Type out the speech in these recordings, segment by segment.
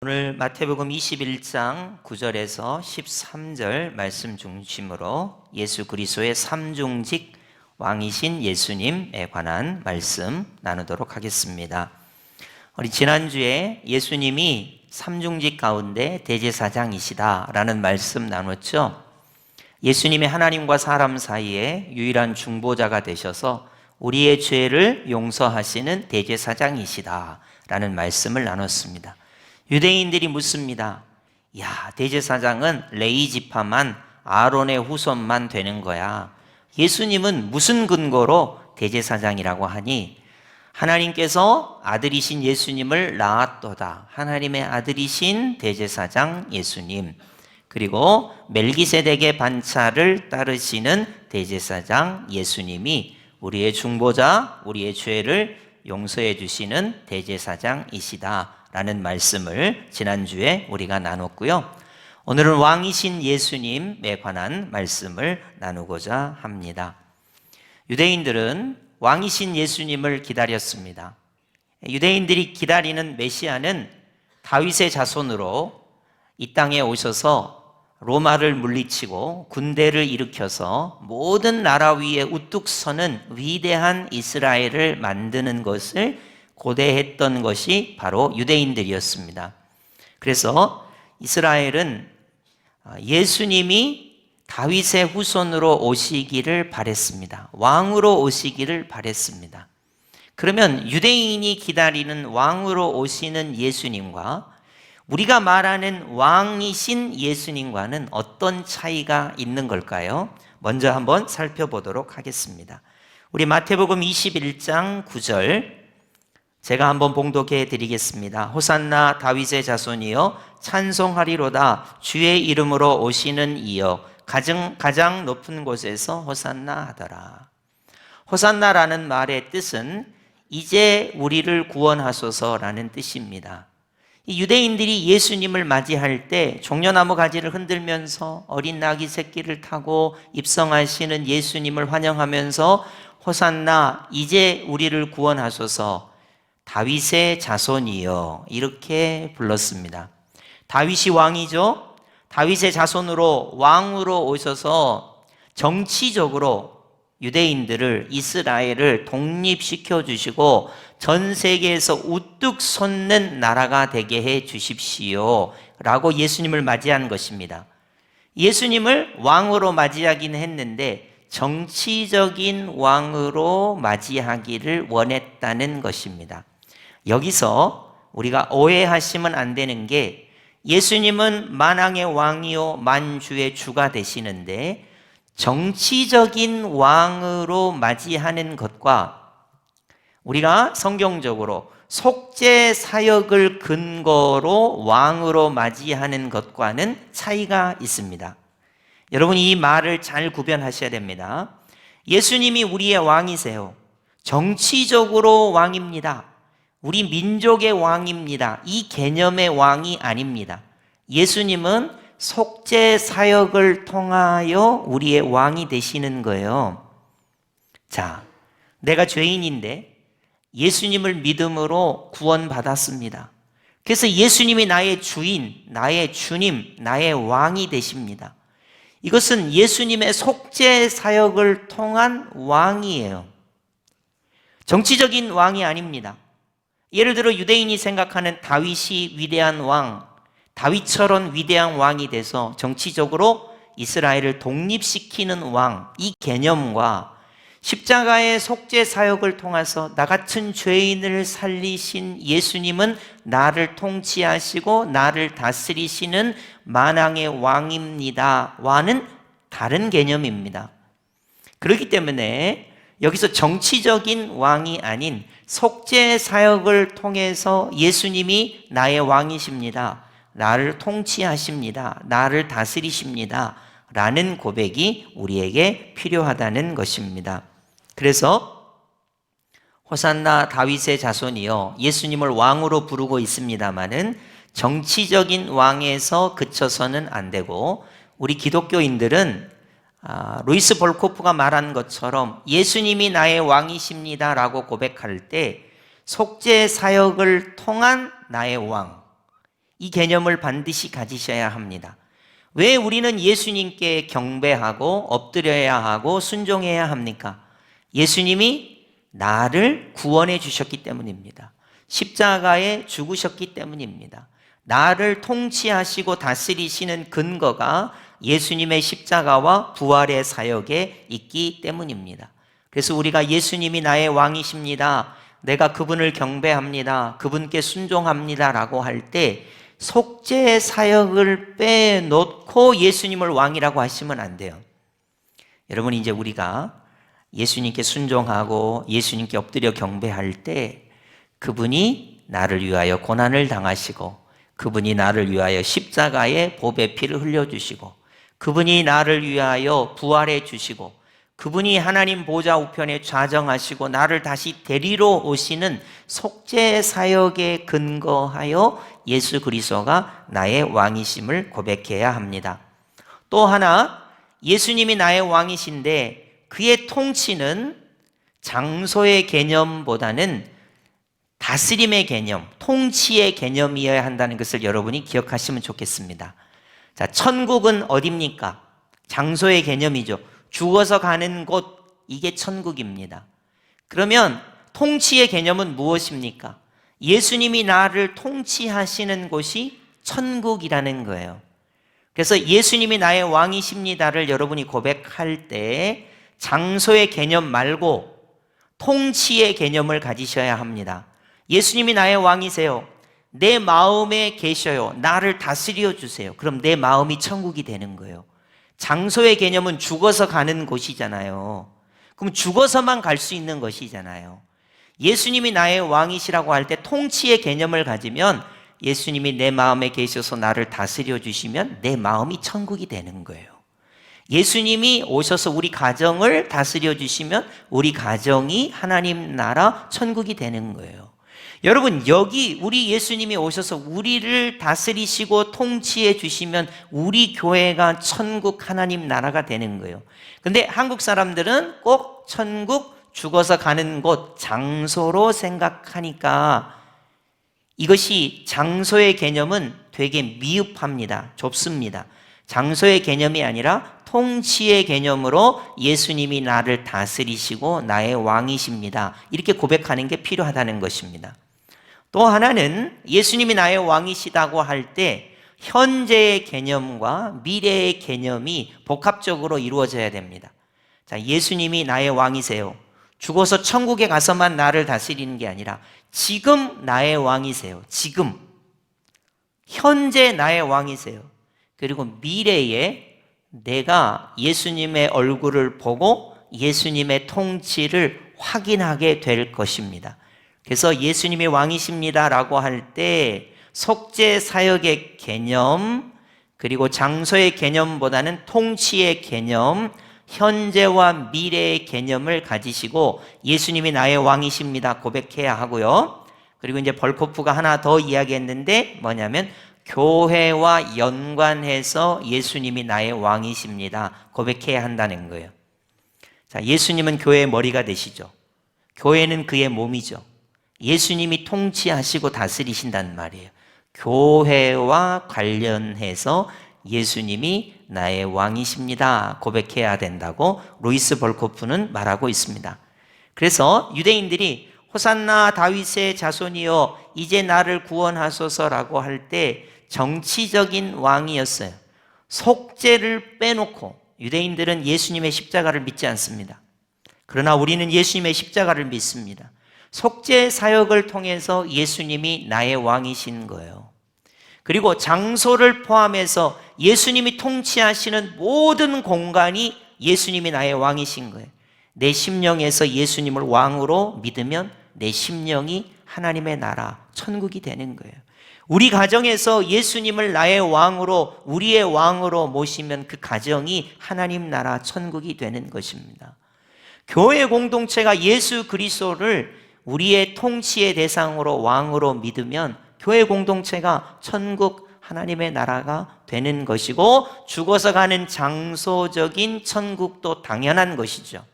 오늘 마태복음 21장 9절에서 13절 말씀 중심으로 예수 그리스도의 삼중직 왕이신 예수님에 관한 말씀 나누도록 하겠습니다. 우리 지난주에 예수님이 삼중직 가운데 대제사장이시다라는 말씀 나눴죠. 예수님이 하나님과 사람 사이에 유일한 중보자가 되셔서 우리의 죄를 용서하시는 대제사장이시다라는 말씀을 나눴습니다. 유대인들이 묻습니다. 대제사장은 레위 지파만, 아론의 후손만 되는 거야. 예수님은 무슨 근거로 대제사장이라고 하니? 하나님께서 아들이신 예수님을 낳았도다. 하나님의 아들이신 대제사장 예수님, 그리고 멜기세덱의 반차를 따르시는 대제사장 예수님이 우리의 중보자, 우리의 죄를 용서해 주시는 대제사장이시다 라는 말씀을 지난주에 우리가 나눴고요. 오늘은 왕이신 예수님에 관한 말씀을 나누고자 합니다. 유대인들은 왕이신 예수님을 기다렸습니다. 유대인들이 기다리는 메시아는 다윗의 자손으로 이 땅에 오셔서 로마를 물리치고 군대를 일으켜서 모든 나라 위에 우뚝 서는 위대한 이스라엘을 만드는 것을 고대했던 것이 바로 유대인들이었습니다. 그래서 이스라엘은 예수님이 다윗의 후손으로 오시기를 바랬습니다. 왕으로 오시기를 바랬습니다. 그러면 유대인이 기다리는 왕으로 오시는 예수님과 우리가 말하는 왕이신 예수님과는 어떤 차이가 있는 걸까요? 먼저 한번 살펴보도록 하겠습니다. 우리 마태복음 21장 9절 제가 한번 봉독해 드리겠습니다. 호산나 다윗의 자손이여 찬송하리로다. 주의 이름으로 오시는 이여 가장 높은 곳에서 호산나 하더라. 호산나라는 말의 뜻은 이제 우리를 구원하소서라는 뜻입니다. 이 유대인들이 예수님을 맞이할 때 종려나무 가지를 흔들면서 어린 나귀 새끼를 타고 입성하시는 예수님을 환영하면서 호산나 이제 우리를 구원하소서, 다윗의 자손이여 이렇게 불렀습니다. 다윗이 왕이죠. 다윗의 자손으로 왕으로 오셔서 정치적으로 유대인들을, 이스라엘을 독립시켜 주시고 전 세계에서 우뚝 솟는 나라가 되게 해 주십시오 라고 예수님을 맞이한 것입니다. 예수님을 왕으로 맞이하긴 했는데 정치적인 왕으로 맞이하기를 원했다는 것입니다. 여기서 우리가 오해하시면 안 되는 게, 예수님은 만왕의 왕이요 만주의 주가 되시는데 정치적인 왕으로 맞이하는 것과 우리가 성경적으로 속죄 사역을 근거로 왕으로 맞이하는 것과는 차이가 있습니다. 여러분, 이 말을 잘 구별하셔야 됩니다. 예수님이 우리의 왕이세요. 정치적으로 왕입니다. 우리 민족의 왕입니다. 이 개념의 왕이 아닙니다. 예수님은 속죄 사역을 통하여 우리의 왕이 되시는 거예요. 자, 내가 죄인인데 예수님을 믿음으로 구원받았습니다. 그래서 예수님이 나의 주인, 나의 주님, 나의 왕이 되십니다. 이것은 예수님의 속죄 사역을 통한 왕이에요. 정치적인 왕이 아닙니다. 예를 들어 유대인이 생각하는 다윗이 위대한 왕, 다윗처럼 위대한 왕이 돼서 정치적으로 이스라엘을 독립시키는 왕, 이 개념과 십자가의 속죄 사역을 통해서 나 같은 죄인을 살리신 예수님은 나를 통치하시고 나를 다스리시는 만왕의 왕입니다 와는 다른 개념입니다. 그렇기 때문에 여기서 정치적인 왕이 아닌 속죄 사역을 통해서 예수님이 나의 왕이십니다, 나를 통치하십니다, 나를 다스리십니다 라는 고백이 우리에게 필요하다는 것입니다. 그래서 호산나 다윗의 자손이여, 예수님을 왕으로 부르고 있습니다마는 정치적인 왕에서 그쳐서는 안 되고, 우리 기독교인들은 루이스 볼코프가 말한 것처럼 예수님이 나의 왕이십니다 라고 고백할 때 속죄 사역을 통한 나의 왕, 이 개념을 반드시 가지셔야 합니다. 왜 우리는 예수님께 경배하고 엎드려야 하고 순종해야 합니까? 예수님이 나를 구원해 주셨기 때문입니다. 십자가에 죽으셨기 때문입니다. 나를 통치하시고 다스리시는 근거가 예수님의 십자가와 부활의 사역에 있기 때문입니다. 그래서 우리가 예수님이 나의 왕이십니다, 내가 그분을 경배합니다, 그분께 순종합니다 라고 할 때 속죄의 사역을 빼놓고 예수님을 왕이라고 하시면 안 돼요. 여러분, 이제 우리가 예수님께 순종하고 예수님께 엎드려 경배할 때 그분이 나를 위하여 고난을 당하시고, 그분이 나를 위하여 십자가에 보배 피를 흘려주시고, 그분이 나를 위하여 부활해 주시고, 그분이 하나님 보좌 우편에 좌정하시고 나를 다시 데리러 오시는 속죄 사역에 근거하여 예수 그리스도가 나의 왕이심을 고백해야 합니다. 또 하나, 예수님이 나의 왕이신데 그의 통치는 장소의 개념보다는 다스림의 개념, 통치의 개념이어야 한다는 것을 여러분이 기억하시면 좋겠습니다. 자, 천국은 어디입니까? 장소의 개념이죠. 죽어서 가는 곳, 이게 천국입니다. 그러면 통치의 개념은 무엇입니까? 예수님이 나를 통치하시는 곳이 천국이라는 거예요. 그래서 예수님이 나의 왕이십니다를 여러분이 고백할 때 장소의 개념 말고 통치의 개념을 가지셔야 합니다. 예수님이 나의 왕이세요. 내 마음에 계셔요. 나를 다스려 주세요. 그럼 내 마음이 천국이 되는 거예요. 장소의 개념은 죽어서 가는 곳이잖아요. 그럼 죽어서만 갈 수 있는 것이잖아요. 예수님이 나의 왕이시라고 할 때 통치의 개념을 가지면 예수님이 내 마음에 계셔서 나를 다스려 주시면 내 마음이 천국이 되는 거예요. 예수님이 오셔서 우리 가정을 다스려 주시면 우리 가정이 하나님 나라 천국이 되는 거예요. 여러분, 여기 우리 예수님이 오셔서 우리를 다스리시고 통치해 주시면 우리 교회가 천국 하나님 나라가 되는 거예요. 근데 한국 사람들은 꼭 천국, 죽어서 가는 곳, 장소로 생각하니까 이것이 장소의 개념은 되게 미흡합니다. 좁습니다. 장소의 개념이 아니라 통치의 개념으로 예수님이 나를 다스리시고 나의 왕이십니다, 이렇게 고백하는 게 필요하다는 것입니다. 또 하나는 예수님이 나의 왕이시다고 할 때 현재의 개념과 미래의 개념이 복합적으로 이루어져야 됩니다. 자, 예수님이 나의 왕이세요. 죽어서 천국에 가서만 나를 다스리는 게 아니라 지금 나의 왕이세요. 지금 현재 나의 왕이세요. 그리고 미래에 내가 예수님의 얼굴을 보고 예수님의 통치를 확인하게 될 것입니다. 그래서 예수님이 왕이십니다 라고 할 때 속죄 사역의 개념, 그리고 장소의 개념보다는 통치의 개념, 현재와 미래의 개념을 가지시고 예수님이 나의 왕이십니다 고백해야 하고요. 그리고 이제 벌코프가 하나 더 이야기했는데 뭐냐면 교회와 연관해서 예수님이 나의 왕이십니다 고백해야 한다는 거예요. 자, 예수님은 교회의 머리가 되시죠. 교회는 그의 몸이죠. 예수님이 통치하시고 다스리신단 말이에요. 교회와 관련해서 예수님이 나의 왕이십니다 고백해야 된다고 루이스 벌코프는 말하고 있습니다. 그래서 유대인들이 호산나 다윗의 자손이여 이제 나를 구원하소서라고 할 때 정치적인 왕이었어요. 속죄를 빼놓고 유대인들은 예수님의 십자가를 믿지 않습니다. 그러나 우리는 예수님의 십자가를 믿습니다. 속죄 사역을 통해서 예수님이 나의 왕이신 거예요. 그리고 장소를 포함해서 예수님이 통치하시는 모든 공간이 예수님이 나의 왕이신 거예요. 내 심령에서 예수님을 왕으로 믿으면 내 심령이 하나님의 나라, 천국이 되는 거예요. 우리 가정에서 예수님을 나의 왕으로, 우리의 왕으로 모시면 그 가정이 하나님 나라, 천국이 되는 것입니다. 교회 공동체가 예수 그리스도를 우리의 통치의 대상으로 왕으로 믿으면 교회 공동체가 천국 하나님의 나라가 되는 것이고 죽어서 가는 장소적인 천국도 당연한 것이죠.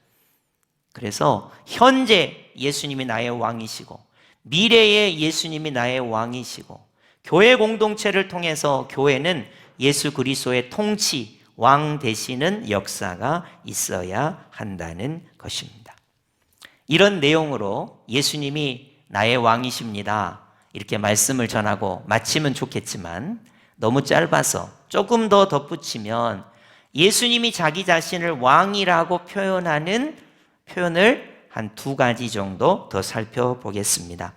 그래서 현재 예수님이 나의 왕이시고 미래에 예수님이 나의 왕이시고 교회 공동체를 통해서 교회는 예수 그리스도의 통치, 왕 되시는 역사가 있어야 한다는 것입니다. 이런 내용으로 예수님이 나의 왕이십니다, 이렇게 말씀을 전하고 마치면 좋겠지만 너무 짧아서 조금 더 덧붙이면 예수님이 자기 자신을 왕이라고 표현하는 표현을 한 2가지 정도 더 살펴보겠습니다.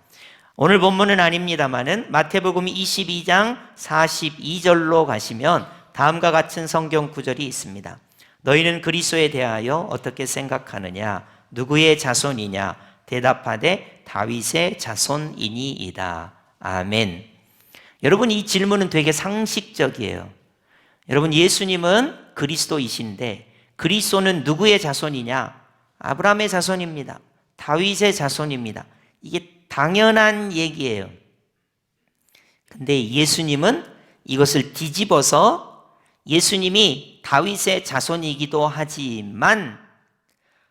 오늘 본문은 아닙니다만은 마태복음 22장 42절로 가시면 다음과 같은 성경 구절이 있습니다. 너희는 그리스도에 대하여 어떻게 생각하느냐? 누구의 자손이냐? 대답하되 다윗의 자손이니이다. 아멘. 여러분, 이 질문은 되게 상식적이에요. 여러분, 예수님은 그리스도이신데 그리스도는 누구의 자손이냐? 아브라함의 자손입니다. 다윗의 자손입니다. 이게 당연한 얘기예요. 근데 예수님은 이것을 뒤집어서 예수님이 다윗의 자손이기도 하지만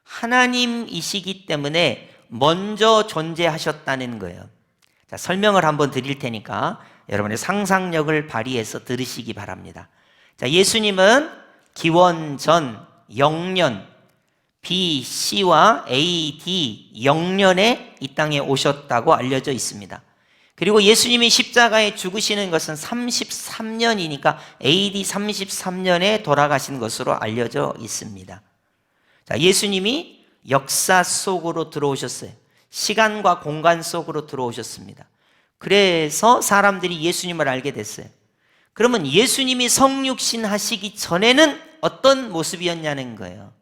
하나님이시기 때문에 먼저 존재하셨다는 거예요. 자, 설명을 한번 드릴 테니까 여러분의 상상력을 발휘해서 들으시기 바랍니다. 자, 예수님은 기원전 0년 BC와 AD 0년에 이 땅에 오셨다고 알려져 있습니다. 그리고 예수님이 십자가에 죽으시는 것은 33년이니까 AD 33년에 돌아가신 것으로 알려져 있습니다. 자, 예수님이 역사 속으로 들어오셨어요. 시간과 공간 속으로 들어오셨습니다. 그래서 사람들이 예수님을 알게 됐어요. 그러면 예수님이 성육신 하시기 전에는 어떤 모습이었냐는 거예요.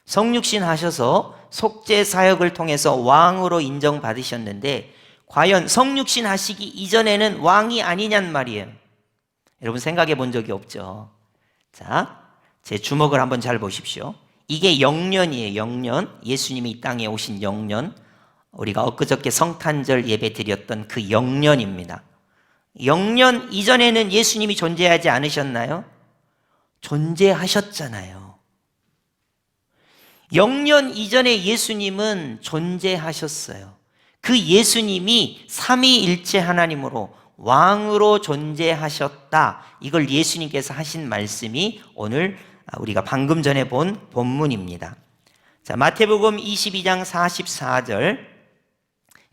성육신 하셔서 속죄 사역을 통해서 왕으로 인정받으셨는데 과연 성육신 하시기 이전에는 왕이 아니냔 말이에요. 여러분 생각해 본 적이 없죠? 자, 제 주먹을 한번 잘 보십시오. 이게 0년이에요. 0년. 예수님이 이 땅에 오신 0년. 우리가 엊그저께 성탄절 예배 드렸던 그 0년입니다. 0년 이전에는 예수님이 존재하지 않으셨나요? 존재하셨잖아요. 0년 이전에 예수님은 존재하셨어요. 그 예수님이 삼위일체 하나님으로 왕으로 존재하셨다. 이걸 예수님께서 하신 말씀이 오늘 우리가 방금 전에 본 본문입니다. 자, 마태복음 22장 44절.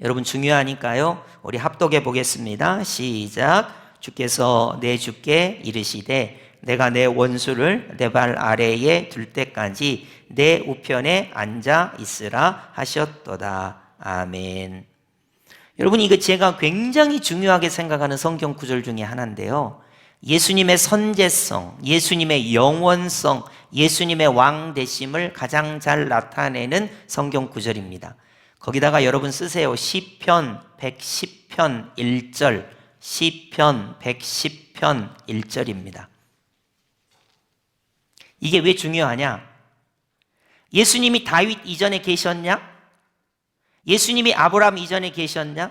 여러분 중요하니까요. 우리 합독해 보겠습니다. 시작. 주께서 내 주께 이르시되 내가 내 원수를 내 발 아래에 둘 때까지 내 우편에 앉아 있으라 하셨도다. 아멘. 여러분, 이거 제가 굉장히 중요하게 생각하는 성경 구절 중에 하나인데요. 예수님의 선제성, 예수님의 영원성, 예수님의 왕 되심을 가장 잘 나타내는 성경 구절입니다. 거기다가 여러분 쓰세요. 시편 110편 1절, 시편 110편 1절입니다. 이게 왜 중요하냐? 예수님이 다윗 이전에 계셨냐? 예수님이 아브라함 이전에 계셨냐?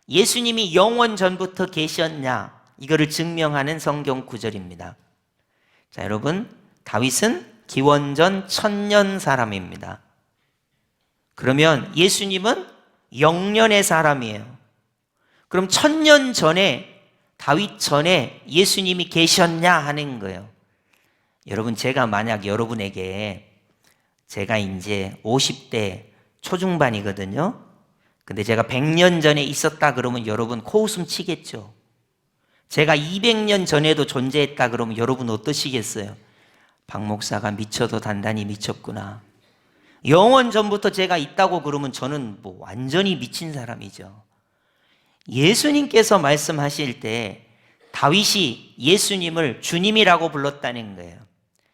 예수님이 영원 전부터 계셨냐? 이거를 증명하는 성경 구절입니다. 자, 여러분, 다윗은 기원전 1000년 사람입니다. 그러면 예수님은 0년의 사람이에요. 그럼 1000년 전에, 다윗 전에 예수님이 계셨냐 하는 거예요. 여러분, 제가 만약 여러분에게 제가 이제 50대 초중반이거든요. 근데 제가 100년 전에 있었다 그러면 여러분 코웃음 치겠죠. 제가 200년 전에도 존재했다 그러면 여러분 어떠시겠어요? 박 목사가 미쳐도 단단히 미쳤구나. 영원 전부터 제가 있다고 그러면 저는 뭐 완전히 미친 사람이죠. 예수님께서 말씀하실 때 다윗이 예수님을 주님이라고 불렀다는 거예요.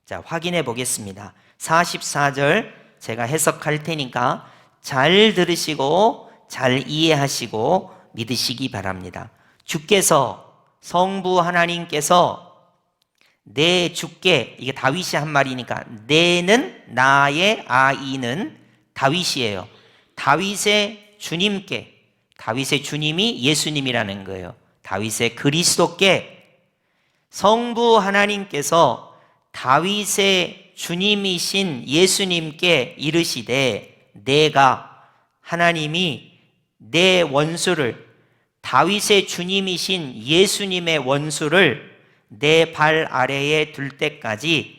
자, 확인해 보겠습니다. 44절 제가 해석할 테니까 잘 들으시고 잘 이해하시고 믿으시기 바랍니다. 주께서, 성부 하나님께서 내 주께, 이게 다윗이 한 말이니까 내는, 나의 아이는 다윗이에요. 다윗의 주님께, 다윗의 주님이 예수님이라는 거예요. 다윗의 그리스도께 성부 하나님께서 다윗의 주님이신 예수님께 이르시되 내가, 하나님이 내 원수를, 다윗의 주님이신 예수님의 원수를 내 발 아래에 둘 때까지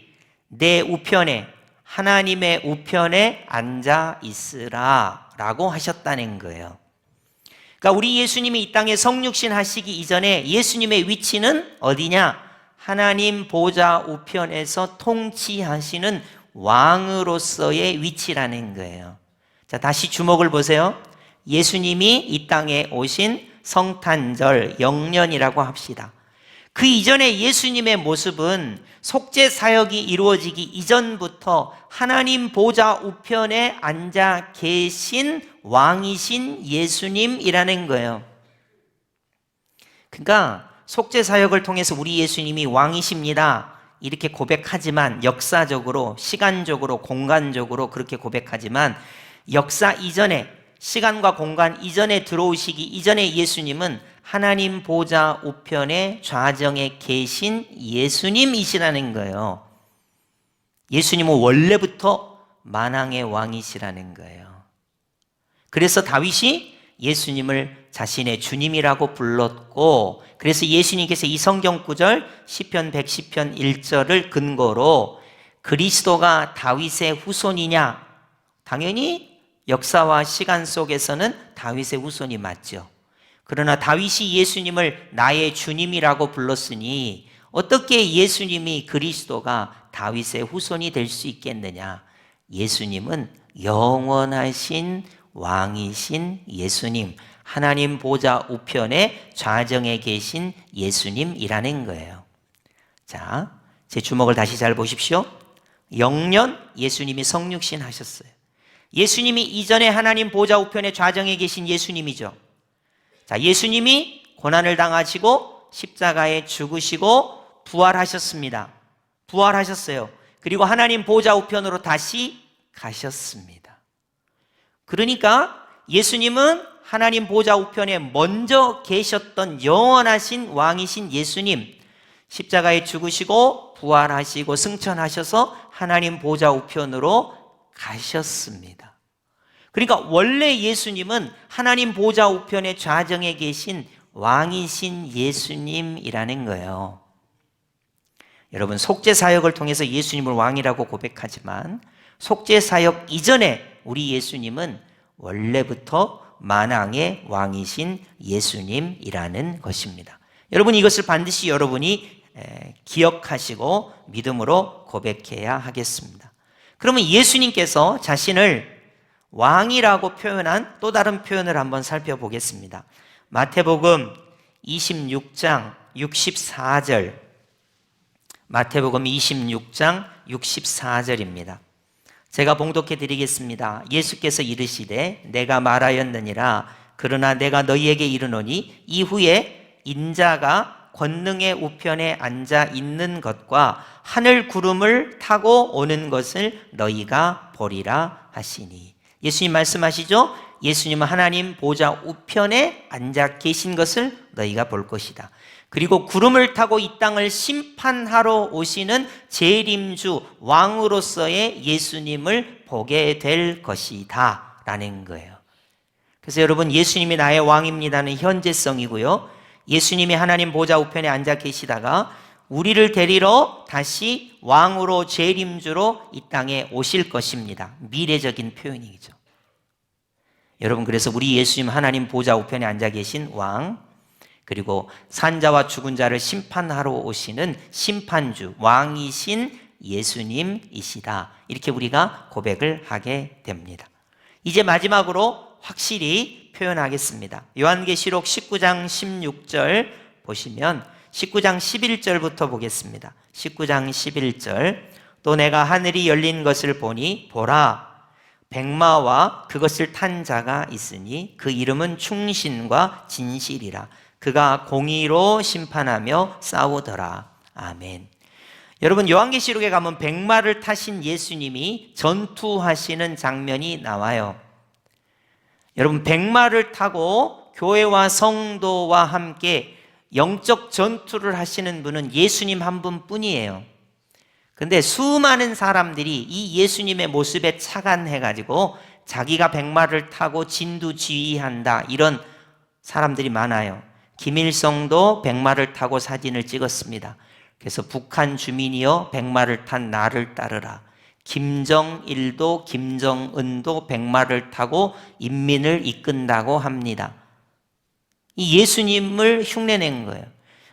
내 우편에, 하나님의 우편에 앉아 있으라 라고 하셨다는 거예요. 그러니까 우리 예수님이 이 땅에 성육신 하시기 이전에 예수님의 위치는 어디냐? 하나님 보좌 우편에서 통치하시는 왕으로서의 위치라는 거예요. 자, 다시 주목을 보세요. 예수님이 이 땅에 오신 성탄절 영년이라고 합시다. 그 이전에 예수님의 모습은 속죄 사역이 이루어지기 이전부터 하나님 보좌 우편에 앉아 계신 왕이신 예수님이라는 거예요. 그러니까 속죄 사역을 통해서 우리 예수님이 왕이십니다 이렇게 고백하지만, 역사적으로, 시간적으로, 공간적으로 그렇게 고백하지만, 역사 이전에, 시간과 공간 이전에 들어오시기 이전에 예수님은 하나님 보좌 우편의 좌정에 계신 예수님이시라는 거예요. 예수님은 원래부터 만왕의 왕이시라는 거예요. 그래서 다윗이 예수님을 자신의 주님이라고 불렀고, 그래서 예수님께서 이 성경 구절 시편 110편 1절을 근거로 그리스도가 다윗의 후손이냐? 당연히 역사와 시간 속에서는 다윗의 후손이 맞죠. 그러나 다윗이 예수님을 나의 주님이라고 불렀으니 어떻게 예수님이, 그리스도가 다윗의 후손이 될 수 있겠느냐? 예수님은 영원하신 왕이신 예수님, 하나님 보좌 우편에 좌정에 계신 예수님이라는 거예요. 자, 제 주목을 다시 잘 보십시오. 영년 예수님이 성육신 하셨어요. 예수님이 이전에 하나님 보좌 우편에 좌정에 계신 예수님이죠. 자, 예수님이 고난을 당하시고 십자가에 죽으시고 부활하셨습니다. 부활하셨어요. 그리고 하나님 보좌 우편으로 다시 가셨습니다. 그러니까 예수님은 하나님 보좌 우편에 먼저 계셨던 영원하신 왕이신 예수님, 십자가에 죽으시고 부활하시고 승천하셔서 하나님 보좌 우편으로 가셨습니다. 그러니까 원래 예수님은 하나님 보좌 우편의 좌정에 계신 왕이신 예수님이라는 거예요. 여러분, 속죄 사역을 통해서 예수님을 왕이라고 고백하지만 속죄 사역 이전에 우리 예수님은 원래부터 만왕의 왕이신 예수님이라는 것입니다. 여러분, 이것을 반드시 여러분이 기억하시고 믿음으로 고백해야 하겠습니다. 그러면 예수님께서 자신을 왕이라고 표현한 또 다른 표현을 한번 살펴보겠습니다. 마태복음 26장 64절, 마태복음 26장 64절입니다. 제가 봉독해 드리겠습니다. 예수께서 이르시되 내가 말하였느니라. 그러나 내가 너희에게 이르노니 이후에 인자가 권능의 우편에 앉아 있는 것과 하늘 구름을 타고 오는 것을 너희가 보리라 하시니. 예수님 말씀하시죠? 예수님은 하나님 보좌 우편에 앉아 계신 것을 너희가 볼 것이다. 그리고 구름을 타고 이 땅을 심판하러 오시는 재림주 왕으로서의 예수님을 보게 될 것이다 라는 거예요. 그래서 여러분, 예수님이 나의 왕입니다는 현재성이고요, 예수님이 하나님 보좌 우편에 앉아 계시다가 우리를 데리러 다시 왕으로, 재림주로 이 땅에 오실 것입니다. 미래적인 표현이죠. 여러분, 그래서 우리 예수님 하나님 보좌 우편에 앉아 계신 왕, 그리고 산자와 죽은 자를 심판하러 오시는 심판주, 왕이신 예수님이시다. 이렇게 우리가 고백을 하게 됩니다. 이제 마지막으로 확실히 표현하겠습니다. 요한계시록 19장 16절 보시면 19장 11절부터 보겠습니다. 19장 11절. 또 내가 하늘이 열린 것을 보니 보라, 백마와 그것을 탄 자가 있으니 그 이름은 충신과 진실이라. 그가 공의로 심판하며 싸우더라. 아멘. 여러분, 요한계시록에 가면 백마를 타신 예수님이 전투하시는 장면이 나와요. 여러분, 백마를 타고 교회와 성도와 함께 영적 전투를 하시는 분은 예수님 한 분뿐이에요. 근데 수많은 사람들이 이 예수님의 모습에 착안해가지고 자기가 백마를 타고 진두지휘한다, 이런 사람들이 많아요. 김일성도 백마를 타고 사진을 찍었습니다. 그래서 북한 주민이여 백마를 탄 나를 따르라. 김정일도 김정은도 백마를 타고 인민을 이끈다고 합니다. 이 예수님을 흉내낸 거예요.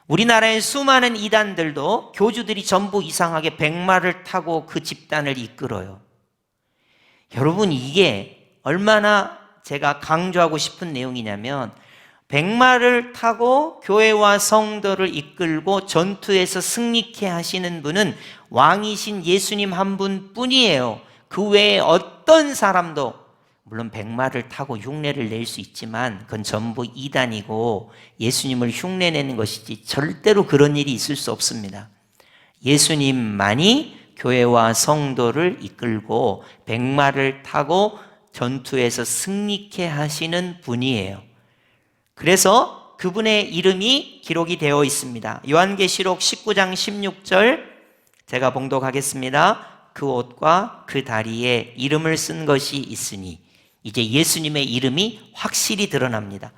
우리나라의 수많은 이단들도 교주들이 전부 이상하게 백마를 타고 그 집단을 이끌어요. 여러분, 이게 얼마나 제가 강조하고 싶은 내용이냐면, 백마를 타고 교회와 성도를 이끌고 전투에서 승리케 하시는 분은 왕이신 예수님 한 분뿐이에요. 그 외에 어떤 사람도, 물론 백마를 타고 흉내를 낼 수 있지만 그건 전부 이단이고 예수님을 흉내내는 것이지 절대로 그런 일이 있을 수 없습니다. 예수님만이 교회와 성도를 이끌고 백마를 타고 전투에서 승리케 하시는 분이에요. 그래서 그분의 이름이 기록이 되어 있습니다. 요한계시록 19장 16절 제가 봉독하겠습니다. 그 옷과 그 다리에 이름을 쓴 것이 있으니, 이제 예수님의 이름이 확실히 드러납니다.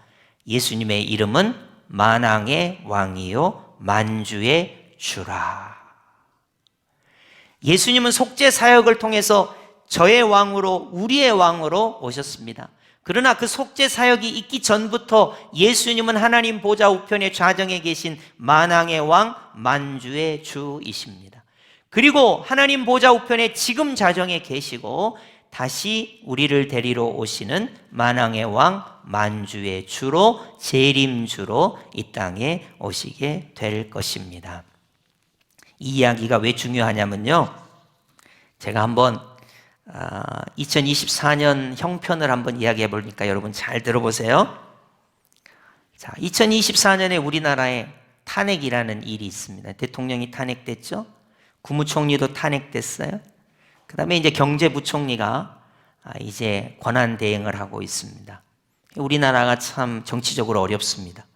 예수님의 이름은 만왕의 왕이요 만주의 주라. 예수님은 속죄 사역을 통해서 저의 왕으로, 우리의 왕으로 오셨습니다. 그러나 그 속죄 사역이 있기 전부터 예수님은 하나님 보좌 우편의 좌정에 계신 만왕의 왕, 만주의 주이십니다. 그리고 하나님 보좌 우편의 지금 좌정에 계시고 다시 우리를 데리러 오시는 만왕의 왕, 만주의 주로, 재림주로 이 땅에 오시게 될 것입니다. 이 이야기가 왜 중요하냐면요, 제가 한번 2024년 형편을 한번 이야기해 보니까 여러분 잘 들어보세요. 자, 2024년에 우리나라에 탄핵이라는 일이 있습니다. 대통령이 탄핵됐죠. 국무총리도 탄핵됐어요. 그 다음에 이제 경제부총리가 이제 권한 대행을 하고 있습니다. 우리나라가 참 정치적으로 어렵습니다.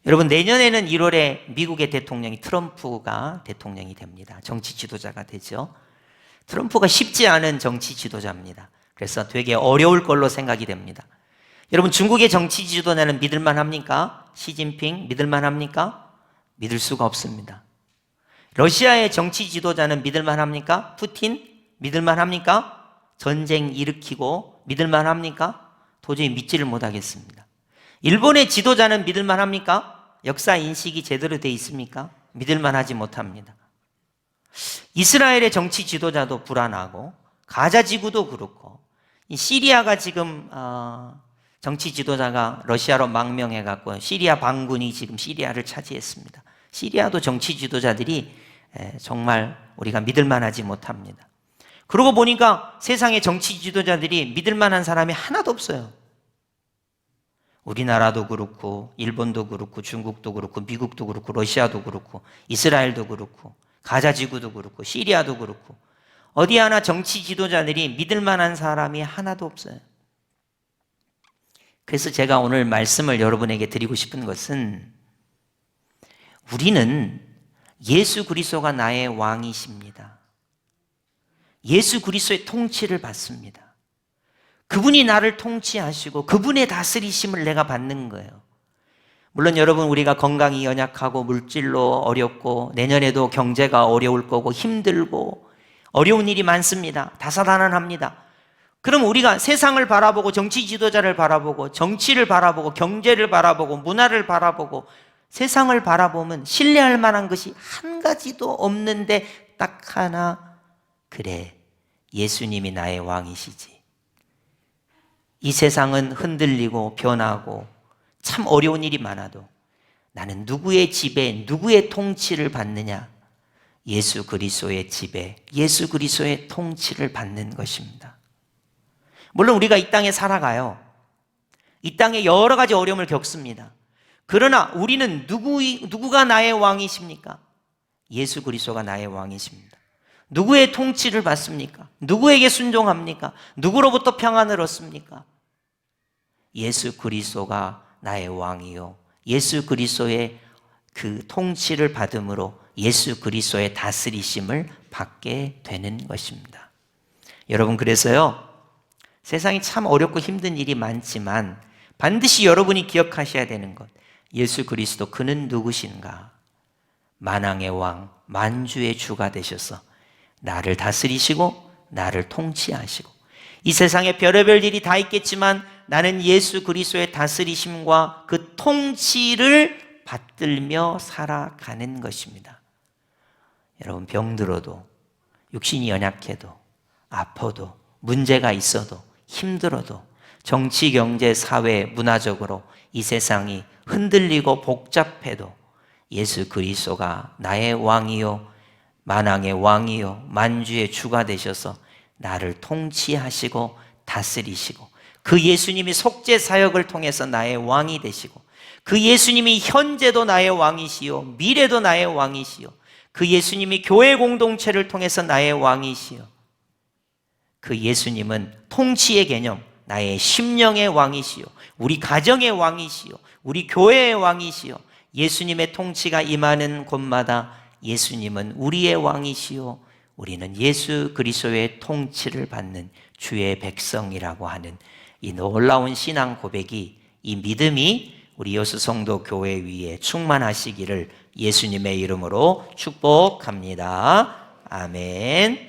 여러분, 내년에는 1월에 미국의 대통령이 트럼프가 대통령이 됩니다. 정치 지도자가 되죠. 트럼프가 쉽지 않은 정치 지도자입니다. 그래서 되게 어려울 걸로 생각이 됩니다. 여러분, 중국의 정치 지도자는 믿을만 합니까? 시진핑 믿을만 합니까? 믿을 수가 없습니다. 러시아의 정치 지도자는 믿을만 합니까? 푸틴 믿을만 합니까? 전쟁 일으키고 믿을만 합니까? 도저히 믿지를 못하겠습니다. 일본의 지도자는 믿을만 합니까? 역사 인식이 제대로 돼 있습니까? 믿을만 하지 못합니다. 이스라엘의 정치 지도자도 불안하고, 가자 지구도 그렇고, 시리아가 지금 정치 지도자가 러시아로 망명해갖고 시리아 반군이 지금 시리아를 차지했습니다. 시리아도 정치 지도자들이 정말 우리가 믿을만하지 못합니다. 그러고 보니까 세상의 정치 지도자들이 믿을만한 사람이 하나도 없어요. 우리나라도 그렇고, 일본도 그렇고, 중국도 그렇고, 미국도 그렇고, 러시아도 그렇고, 이스라엘도 그렇고, 가자지구도 그렇고, 시리아도 그렇고, 어디 하나 정치 지도자들이 믿을 만한 사람이 하나도 없어요. 그래서 제가 오늘 말씀을 여러분에게 드리고 싶은 것은, 우리는 예수 그리스도가 나의 왕이십니다. 예수 그리스도의 통치를 받습니다. 그분이 나를 통치하시고 그분의 다스리심을 내가 받는 거예요. 물론 여러분, 우리가 건강이 연약하고 물질로 어렵고 내년에도 경제가 어려울 거고 힘들고 어려운 일이 많습니다. 다사다난합니다. 그럼 우리가 세상을 바라보고 정치 지도자를 바라보고 정치를 바라보고 경제를 바라보고 문화를 바라보고 세상을 바라보면 신뢰할 만한 것이 한 가지도 없는데 딱 하나, 그래, 예수님이 나의 왕이시지. 이 세상은 흔들리고 변하고 참 어려운 일이 많아도 나는 누구의 지배, 누구의 통치를 받느냐? 예수 그리스도의 지배, 예수 그리스도의 통치를 받는 것입니다. 물론 우리가 이 땅에 살아가요. 이 땅에 여러 가지 어려움을 겪습니다. 그러나 우리는 누구가 나의 왕이십니까? 예수 그리스도가 나의 왕이십니다. 누구의 통치를 받습니까? 누구에게 순종합니까? 누구로부터 평안을 얻습니까? 예수 그리스도가 나의 왕이요, 예수 그리스도의 그 통치를 받음으로 예수 그리스도의 다스리심을 받게 되는 것입니다. 여러분, 그래서요, 세상이 참 어렵고 힘든 일이 많지만 반드시 여러분이 기억하셔야 되는 것, 예수 그리스도 그는 누구신가? 만왕의 왕, 만주의 주가 되셔서 나를 다스리시고 나를 통치하시고, 이 세상에 별의별 일이 다 있겠지만 나는 예수 그리스도의 다스리심과 그 통치를 받들며 살아가는 것입니다. 여러분, 병들어도, 육신이 연약해도, 아파도, 문제가 있어도, 힘들어도, 정치, 경제, 사회, 문화적으로 이 세상이 흔들리고 복잡해도 예수 그리스도가 나의 왕이요 만왕의 왕이요 만주의 주가 되셔서 나를 통치하시고 다스리시고, 그 예수님이 속죄 사역을 통해서 나의 왕이 되시고, 그 예수님이 현재도 나의 왕이시요 미래도 나의 왕이시요, 그 예수님이 교회 공동체를 통해서 나의 왕이시요, 그 예수님은 통치의 개념, 나의 심령의 왕이시요 우리 가정의 왕이시요 우리 교회의 왕이시요, 예수님의 통치가 임하는 곳마다 예수님은 우리의 왕이시요 우리는 예수 그리스도의 통치를 받는 주의 백성이라고 하는 이 놀라운 신앙 고백이, 이 믿음이 우리 여수 성도 교회 위에 충만하시기를 예수님의 이름으로 축복합니다. 아멘.